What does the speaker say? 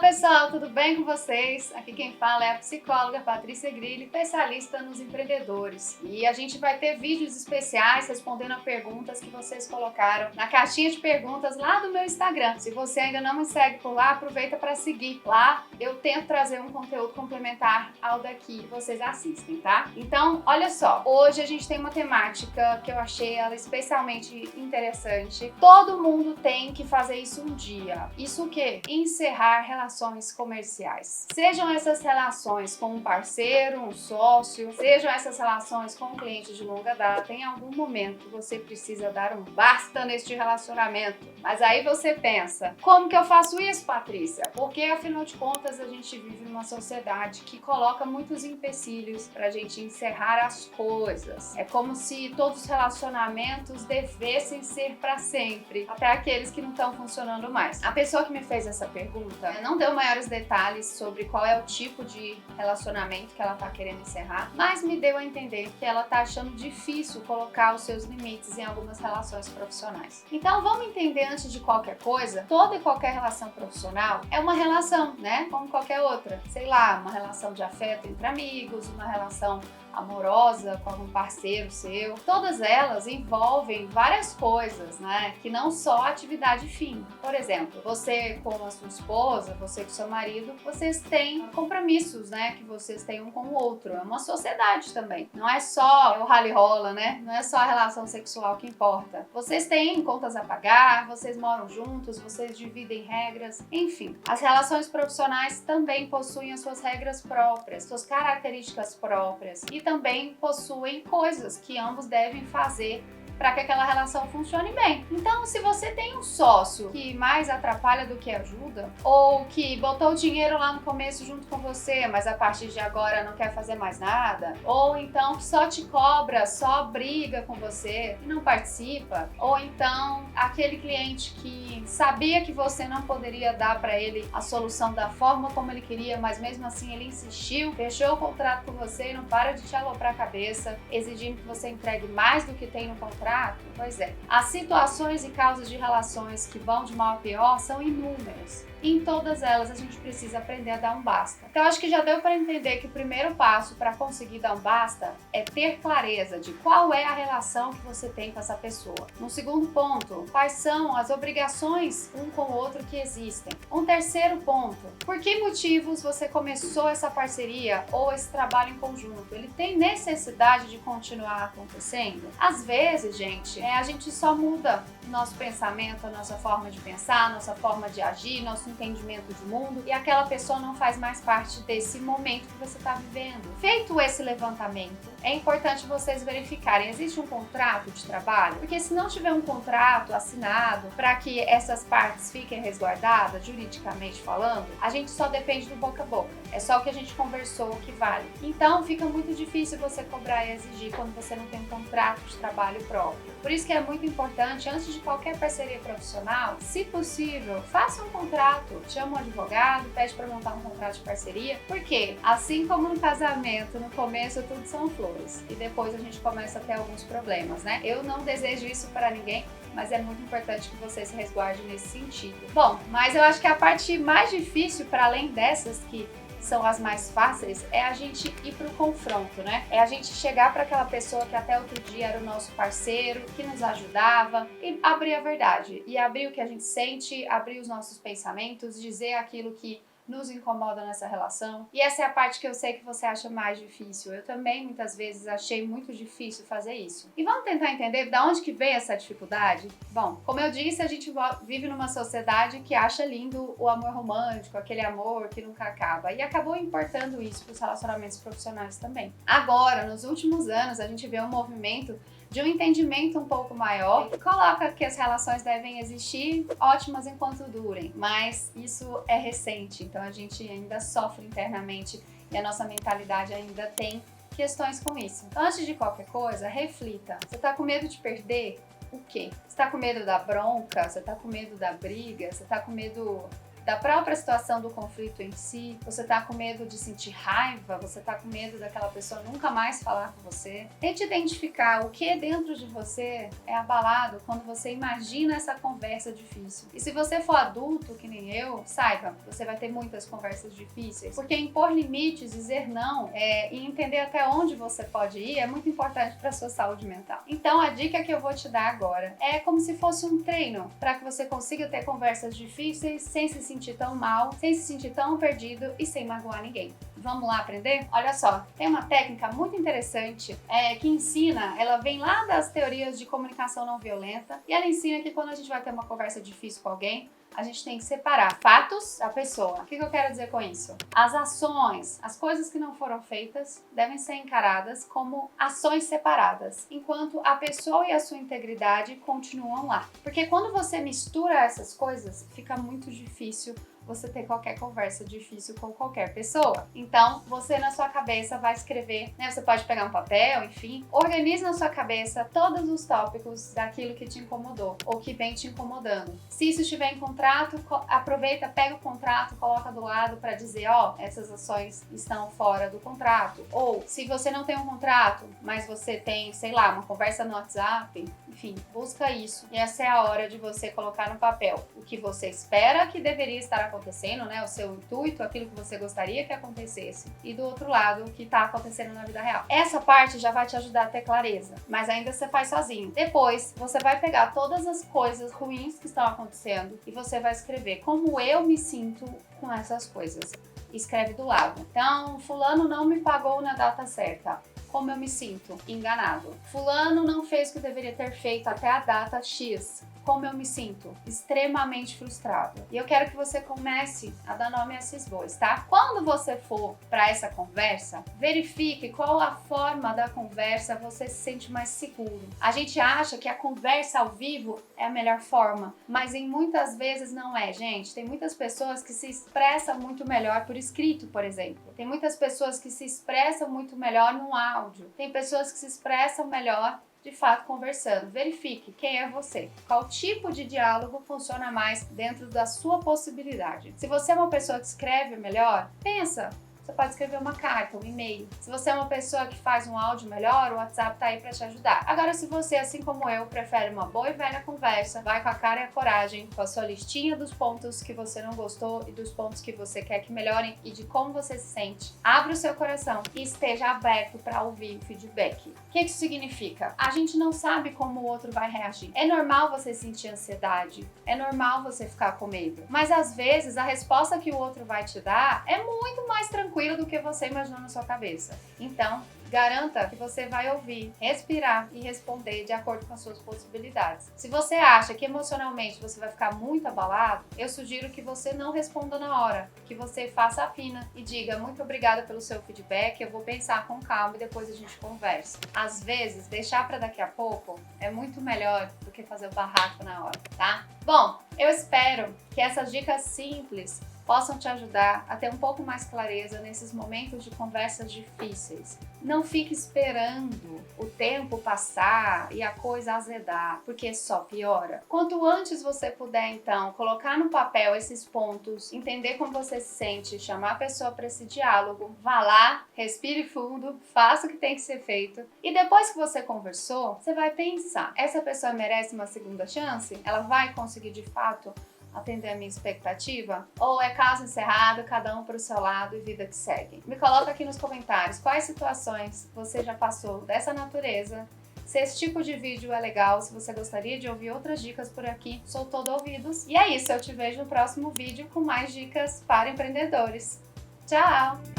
pessoal, tudo bem com vocês? Aqui quem fala é a psicóloga Patrícia Grilli, especialista nos empreendedores. E a gente vai ter vídeos especiais respondendo a perguntas que vocês colocaram na caixinha de perguntas lá do meu Instagram. Se você ainda não me segue por lá, aproveita para seguir. Lá eu tento trazer um conteúdo complementar ao daqui que vocês assistem, tá? Então, olha só, hoje a gente tem uma temática que eu achei ela especialmente interessante. Todo mundo tem que fazer isso um dia. Isso o quê? Encerrar relações comerciais. Sejam essas relações com um parceiro, um sócio, sejam essas relações com um cliente de longa data, em algum momento você precisa dar um basta neste relacionamento. Mas aí você pensa, como que eu faço isso, Patrícia? Porque afinal de contas a gente vive numa sociedade que coloca muitos empecilhos pra gente encerrar as coisas. É como se todos os relacionamentos devessem ser para sempre, até aqueles que não estão funcionando mais. A pessoa que me fez essa pergunta não deu maiores detalhes sobre qual é o tipo de relacionamento que ela tá querendo encerrar, mas me deu a entender que ela tá achando difícil colocar os seus limites em algumas relações profissionais. Então vamos entender antes de qualquer coisa, toda e qualquer relação profissional é uma relação, né? Como qualquer outra. Sei lá, uma relação de afeto entre amigos, uma relação amorosa com algum parceiro seu. Todas elas envolvem várias coisas, né? Que não só a atividade fim. Por exemplo, você com a sua esposa, você com seu marido, vocês têm compromissos, né? Que vocês têm um com o outro. É uma sociedade também. Não é só o rally-rola, né? Não é só a relação sexual que importa. Vocês têm contas a pagar, vocês moram juntos, vocês dividem regras, enfim. As relações profissionais também possuem as suas regras próprias, suas características próprias e também possuem coisas que ambos devem fazer para que aquela relação funcione bem. Então, se você tem um sócio que mais atrapalha do que ajuda, ou que botou o dinheiro lá no começo junto com você, mas a partir de agora não quer fazer mais nada, ou então que só te cobra, só briga com você e não participa, ou então aquele cliente que sabia que você não poderia dar para ele a solução da forma como ele queria, mas mesmo assim ele insistiu, fechou o contrato com você e não para de te aloprar a cabeça, exigindo que você entregue mais do que tem no contrato. Pois é, as situações e causas de relações que vão de mal a pior são inúmeras. E em todas elas a gente precisa aprender a dar um basta. Então acho que já deu para entender que o primeiro passo para conseguir dar um basta é ter clareza de qual é a relação que você tem com essa pessoa. No segundo ponto, quais são as obrigações um com o outro que existem. Um terceiro ponto, por que motivos você começou essa parceria ou esse trabalho em conjunto? Ele tem necessidade de continuar acontecendo? Às vezes, gente, a gente só muda nosso pensamento, a nossa forma de pensar, a nossa forma de agir, nosso entendimento de mundo e aquela pessoa não faz mais parte desse momento que você está vivendo. Feito esse levantamento, é importante vocês verificarem, existe um contrato de trabalho? Porque se não tiver um contrato assinado para que essas partes fiquem resguardadas, juridicamente falando, a gente só depende do boca a boca. É só o que a gente conversou que vale. Então fica muito difícil você cobrar e exigir quando você não tem um contrato de trabalho próprio. Por isso que é muito importante, antes de qualquer parceria profissional, se possível, faça um contrato, chama um advogado, pede para montar um contrato de parceria, porque assim como no casamento, no começo tudo são flores e depois a gente começa a ter alguns problemas, né? Eu não desejo isso para ninguém, mas é muito importante que você se resguarde nesse sentido. Bom, mas eu acho que a parte mais difícil, para além dessas que são as mais fáceis, é a gente ir pro confronto, né? É a gente chegar para aquela pessoa que até outro dia era o nosso parceiro, que nos ajudava e abrir a verdade. E abrir o que a gente sente, abrir os nossos pensamentos, dizer aquilo que nos incomoda nessa relação. E essa é a parte que eu sei que você acha mais difícil. Eu também, muitas vezes, achei muito difícil fazer isso. E vamos tentar entender de onde que vem essa dificuldade? Bom, como eu disse, a gente vive numa sociedade que acha lindo o amor romântico, aquele amor que nunca acaba. E acabou importando isso para os relacionamentos profissionais também. Agora, nos últimos anos, a gente vê um movimento de um entendimento um pouco maior, coloca que as relações devem existir ótimas enquanto durem, mas isso é recente, então a gente ainda sofre internamente e a nossa mentalidade ainda tem questões com isso. Então, antes de qualquer coisa, reflita. Você tá com medo de perder o quê? Você tá com medo da bronca? Você tá com medo da briga? Você tá com medo da própria situação do conflito em si, você tá com medo de sentir raiva, você tá com medo daquela pessoa nunca mais falar com você. Tente identificar o que dentro de você é abalado quando você imagina essa conversa difícil. E se você for adulto, que nem eu, saiba, você vai ter muitas conversas difíceis, porque impor limites, dizer não e entender até onde você pode ir é muito importante para sua saúde mental. Então a dica que eu vou te dar agora é como se fosse um treino para que você consiga ter conversas difíceis sem se sentir tão mal, sem se sentir tão perdido e sem magoar ninguém. Vamos lá aprender? Olha só, tem uma técnica muito interessante que ensina, ela vem lá das teorias de comunicação não violenta e ela ensina que quando a gente vai ter uma conversa difícil com alguém, a gente tem que separar fatos da pessoa. O que eu quero dizer com isso? As ações, as coisas que não foram feitas devem ser encaradas como ações separadas, enquanto a pessoa e a sua integridade continuam lá. Porque quando você mistura essas coisas, fica muito difícil você ter qualquer conversa difícil com qualquer pessoa. Então, você na sua cabeça vai escrever, né? Você pode pegar um papel, enfim, organize na sua cabeça todos os tópicos daquilo que te incomodou ou que vem te incomodando. Se isso estiver em contrato, aproveita, pega o contrato, coloca do lado para dizer, ó, essas ações estão fora do contrato. Ou se você não tem um contrato, mas você tem, sei lá, uma conversa no WhatsApp, enfim, busca isso. E essa é a hora de você colocar no papel o que você espera que deveria estar acontecendo, né? O seu intuito, aquilo que você gostaria que acontecesse. E do outro lado, o que está acontecendo na vida real. Essa parte já vai te ajudar a ter clareza, mas ainda você faz sozinho. Depois, você vai pegar todas as coisas ruins que estão acontecendo e você vai escrever como eu me sinto com essas coisas. Escreve do lado. Então, fulano não me pagou na data certa. Como eu me sinto? Enganado. Fulano não fez o que deveria ter feito até a data X. Como eu me sinto? Extremamente frustrado. E eu quero que você comece a dar nome a esses bois, tá? Quando você for para essa conversa, verifique qual a forma da conversa você se sente mais seguro. A gente acha que a conversa ao vivo é a melhor forma, mas em muitas vezes não é, gente. Tem muitas pessoas que se expressam muito melhor por escrito, por exemplo. Tem muitas pessoas que se expressam muito melhor no áudio. Tem pessoas que se expressam melhor de fato conversando. Verifique quem é você, qual tipo de diálogo funciona mais dentro da sua possibilidade. Se você é uma pessoa que escreve melhor, pensa. Você pode escrever uma carta, um e-mail. Se você é uma pessoa que faz um áudio melhor, o WhatsApp tá aí para te ajudar. Agora, se você, assim como eu, prefere uma boa e velha conversa, vai com a cara e a coragem, com a sua listinha dos pontos que você não gostou e dos pontos que você quer que melhorem e de como você se sente. Abra o seu coração e esteja aberto para ouvir o feedback. O que isso significa? A gente não sabe como o outro vai reagir. É normal você sentir ansiedade, é normal você ficar com medo, mas às vezes a resposta que o outro vai te dar é muito mais tranquila do que você imaginou na sua cabeça. Então, garanta que você vai ouvir, respirar e responder de acordo com as suas possibilidades. Se você acha que emocionalmente você vai ficar muito abalado, eu sugiro que você não responda na hora, que você faça a fina e diga muito obrigada pelo seu feedback, eu vou pensar com calma e depois a gente conversa. Às vezes, deixar para daqui a pouco é muito melhor do que fazer o barraco na hora, tá? Bom, eu espero que essas dicas simples possam te ajudar a ter um pouco mais clareza nesses momentos de conversas difíceis. Não fique esperando o tempo passar e a coisa azedar, porque só piora. Quanto antes você puder, então, colocar no papel esses pontos, entender como você se sente, chamar a pessoa para esse diálogo, vá lá, respire fundo, faça o que tem que ser feito e depois que você conversou, você vai pensar, essa pessoa merece uma segunda chance? Ela vai conseguir de fato atender a minha expectativa? Ou é caso encerrado, cada um para o seu lado e vida que segue? Me coloca aqui nos comentários quais situações você já passou dessa natureza, se esse tipo de vídeo é legal, se você gostaria de ouvir outras dicas por aqui, sou todo ouvidos. E é isso, eu te vejo no próximo vídeo com mais dicas para empreendedores. Tchau!